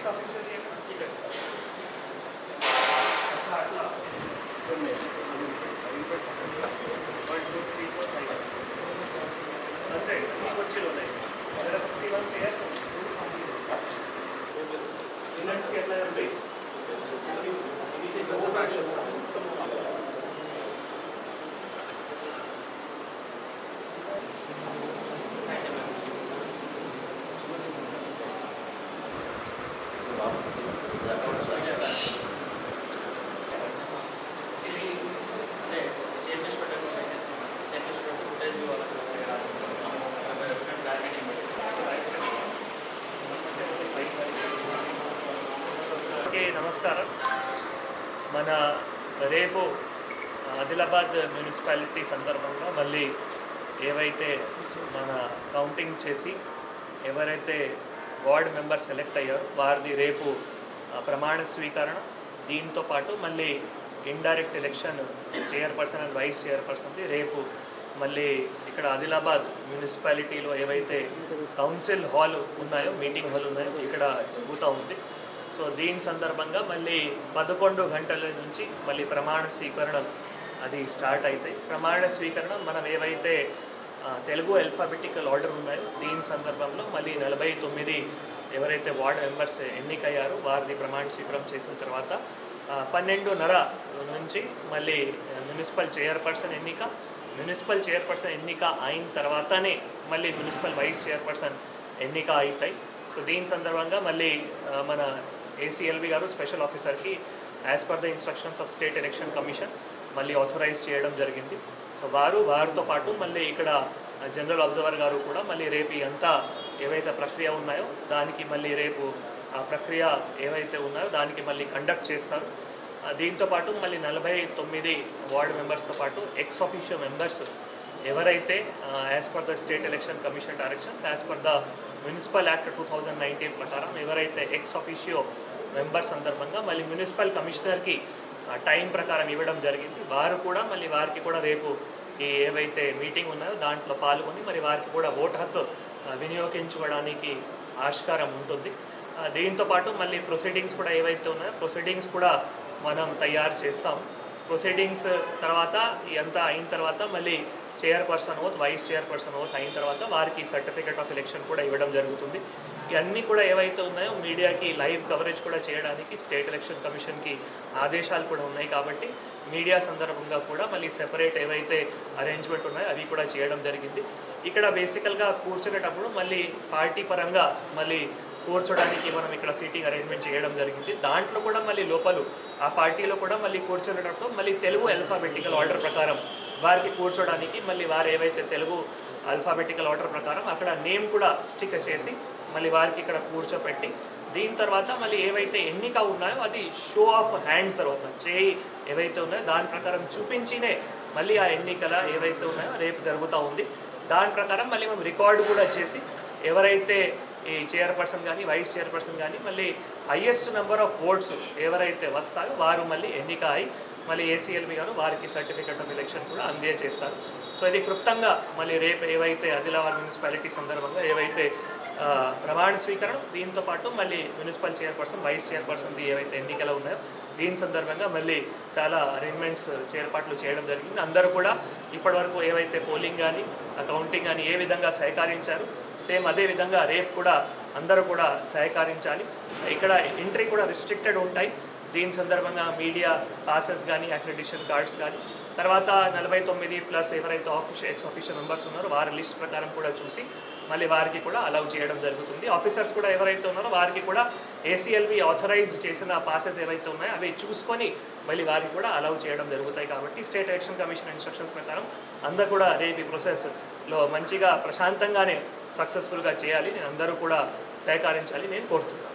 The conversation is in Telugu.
एक्स ऑफिशियल ये ठीक है अच्छा अट्ला 1 2 3 4 5 అంతే ఈ కుర్చీలు ఉన్నాయి అక్కడ 51 చైర్స్ యూనిట్స్ కి ఎట్లా ఉంటాయి ఇది గో ఫ్యాక్షన్స్ నమస్కారం. మన రేపు ఆదిలాబాద్ మున్సిపాలిటీ సందర్భంగా మళ్ళీ ఏవైతే మన కౌంటింగ్ చేసి ఎవరైతే వార్డ్ మెంబర్ సెలెక్ట్ అయ్యారో వారిది రేపు ప్రమాణ స్వీకరణ, దీంతో పాటు మళ్ళీ indirect election chairperson and vice చైర్పర్సన్ది రేపు మళ్ళీ ఇక్కడ ఆదిలాబాద్ మున్సిపాలిటీలో ఏవైతే కౌన్సిల్ హాల్ ఉన్నాయో, మీటింగ్ హాల్ ఉన్నాయో ఇక్కడ జరుగుతూ ఉంది. సో దీని సందర్భంగా మళ్ళీ 11 గంటల నుంచి మళ్ళీ ప్రమాణ స్వీకరణ అది స్టార్ట్ అవుతాయి. ప్రమాణ స్వీకరణ మనం ఏవైతే తెలుగు అల్ఫాబెటికల్ ఆర్డర్ ఉన్నాయో దీని సందర్భంలో మళ్ళీ 49 ఎవరైతే వార్డ్ మెంబర్స్ ఎన్నికయ్యారో వారిని ప్రమాణ స్వీకారం చేసిన తర్వాత 12:30 నుంచి మళ్ళీ మున్సిపల్ చైర్పర్సన్ ఎన్నిక అయిన తర్వాతనే మళ్ళీ మున్సిపల్ వైస్ చైర్పర్సన్ ఎన్నిక అవుతాయి. సో దీని సందర్భంగా మళ్ళీ మన ACLB గారు స్పెషల్ ఆఫీసర్కి as per the instructions of state election commission మళ్ళీ ఆథరైజ్ చేయడం జరిగింది. సో వారితో పాటు మళ్ళీ ఇక్కడ జనరల్ అబ్జర్వర్ గారు కూడా మళ్ళీ రేపు అంతా ఏవైతే ప్రక్రియ ఉన్నాయో దానికి మళ్ళీ రేపు ఆ ప్రక్రియ ఏవైతే ఉన్నాయో దానికి మళ్ళీ కండక్ట్ చేస్తారు. దీంతో పాటు మళ్ళీ 49 వార్డ్ మెంబర్స్తో పాటు ఎక్స్ ఆఫీషియో మెంబర్స్ ఎవరైతే as per the state election commission directions as per the municipal act 2019 ప్రకారం ఎవరైతే ఎక్స్ ఆఫీషియో మెంబర్ సందర్భంగా మళ్ళీ మున్సిపల్ కమిషనర్కి టైం ప్రకారం ఇవ్వడం జరిగింది. వారికి కూడా రేపు ఈ ఏవైతే మీటింగ్ ఉన్నాయో దాంట్లో పాల్గొని మరి వారికి కూడా ఓటు హక్కు వినియోగించుకోవడానికి ఆస్కారం ఉంటుంది. దీంతో పాటు మళ్ళీ ప్రొసీడింగ్స్ కూడా ఏవైతే ఉన్నాయో ప్రొసీడింగ్స్ కూడా మనం తయారు చేస్తాం. ప్రొసీడింగ్స్ తర్వాత ఇదంతా అయిన తర్వాత మళ్ళీ chairperson oath, vice chairperson oath అయిన తర్వాత వారికి సర్టిఫికేట్ ఆఫ్ ఎలక్షన్ కూడా ఇవ్వడం జరుగుతుంది. ఇవన్నీ కూడా ఏవైతే ఉన్నాయో మీడియాకి లైవ్ కవరేజ్ కూడా చేయడానికి స్టేట్ ఎలక్షన్ కమిషన్కి ఆదేశాలు కూడా ఉన్నాయి. కాబట్టి మీడియా సందర్భంగా కూడా మళ్ళీ సెపరేట్ ఏవైతే అరేంజ్మెంట్ ఉన్నాయో అవి కూడా చేయడం జరిగింది. ఇక్కడ బేసికల్గా కూర్చునేటప్పుడు మళ్ళీ పార్టీ పరంగా మళ్ళీ కూర్చోడానికి మనం ఇక్కడ సీటింగ్ అరేంజ్మెంట్ చేయడం జరిగింది. దాంట్లో కూడా మళ్ళీ లోపలు ఆ పార్టీలో కూడా మళ్ళీ కూర్చునేటప్పుడు మళ్ళీ తెలుగు అల్ఫాబెటికల్ ఆర్డర్ ప్రకారం వారికి కూర్చోడానికి మళ్ళీ వారు ఏవైతే తెలుగు అల్ఫాబెటికల్ ఆర్డర్ ప్రకారం అక్కడ నేమ్ కూడా స్టిక్ చేసి మళ్ళీ వారికి ఇక్కడ కూర్చోపెట్టి దీని తర్వాత మళ్ళీ ఏవైతే ఎన్నిక ఉన్నాయో అది షో ఆఫ్ హ్యాండ్స్ తర్వాత చేయి ఏవైతే ఉన్నాయో దాని ప్రకారం చూపించినే మళ్ళీ ఆ ఎన్నికల ఏవైతే ఉన్నాయో రేపు జరుగుతూ ఉంది. దాని ప్రకారం మళ్ళీ మేము రికార్డు కూడా చేసి ఎవరైతే ఈ చైర్పర్సన్ కానీ వైస్ చైర్పర్సన్ కానీ మళ్ళీ హైయెస్ట్ నెంబర్ ఆఫ్ ఓట్స్ ఎవరైతే వస్తారో వారు మళ్ళీ ఎన్నిక అయి మళ్ళీ ACLB గారు వారికి సర్టిఫికేట్ ఆఫ్ ఎలక్షన్ కూడా అందజేస్తారు. సో ఇది క్లుప్తంగా మళ్ళీ రేపు ఏవైతే ఆదిలాబాద్ మున్సిపాలిటీ సందర్భంగా ఏవైతే ప్రమాణ స్వీకరణ దీంతో పాటు మళ్ళీ మున్సిపల్ చైర్పర్సన్ వైస్ చైర్పర్సన్ది ఏవైతే ఎన్నికలు ఉన్నాయో దీని సందర్భంగా మళ్ళీ చాలా అరేంజ్మెంట్స్ చేర్పాట్లు చేయడం జరిగింది. అందరూ కూడా ఇప్పటివరకు ఏవైతే పోలింగ్ కానీ కౌంటింగ్ కానీ ఏ విధంగా సహకరించారు సేమ్ అదే విధంగా రేపు కూడా అందరూ కూడా సహకరించాలి. ఇక్కడ ఎంట్రీ కూడా రిస్ట్రిక్టెడ్ ఉంటాయి. దీని సందర్భంగా మీడియా పాసెస్ కానీ అక్రెడిటేషన్ కార్డ్స్ కానీ తర్వాత 49+ ఎవరైతే ఎక్స్ ఆఫీషియల్ మెంబర్స్ ఉన్నారో వారి లిస్ట్ ప్రకారం కూడా చూసి మళ్ళీ వారికి కూడా అలౌ చేయడం జరుగుతుంది. ఆఫీసర్స్ కూడా ఎవరైతే ఉన్నారో వారికి కూడా ACLB ఆథరైజ్ చేసిన పాసెస్ ఏవైతే ఉన్నాయో అవి చూసుకొని మళ్ళీ వారికి కూడా అలౌ చేయడం జరుగుతాయి. కాబట్టి స్టేట్ ఎలక్షన్ కమిషన్ ఇన్స్ట్రక్షన్స్ ప్రకారం అందరూ కూడా రేపు ఈ ప్రాసెస్లో మంచిగా ప్రశాంతంగానే సక్సెస్ఫుల్గా చేయాలి. నేను అందరూ కూడా సహకరించాలి నేను కోరుతున్నాను.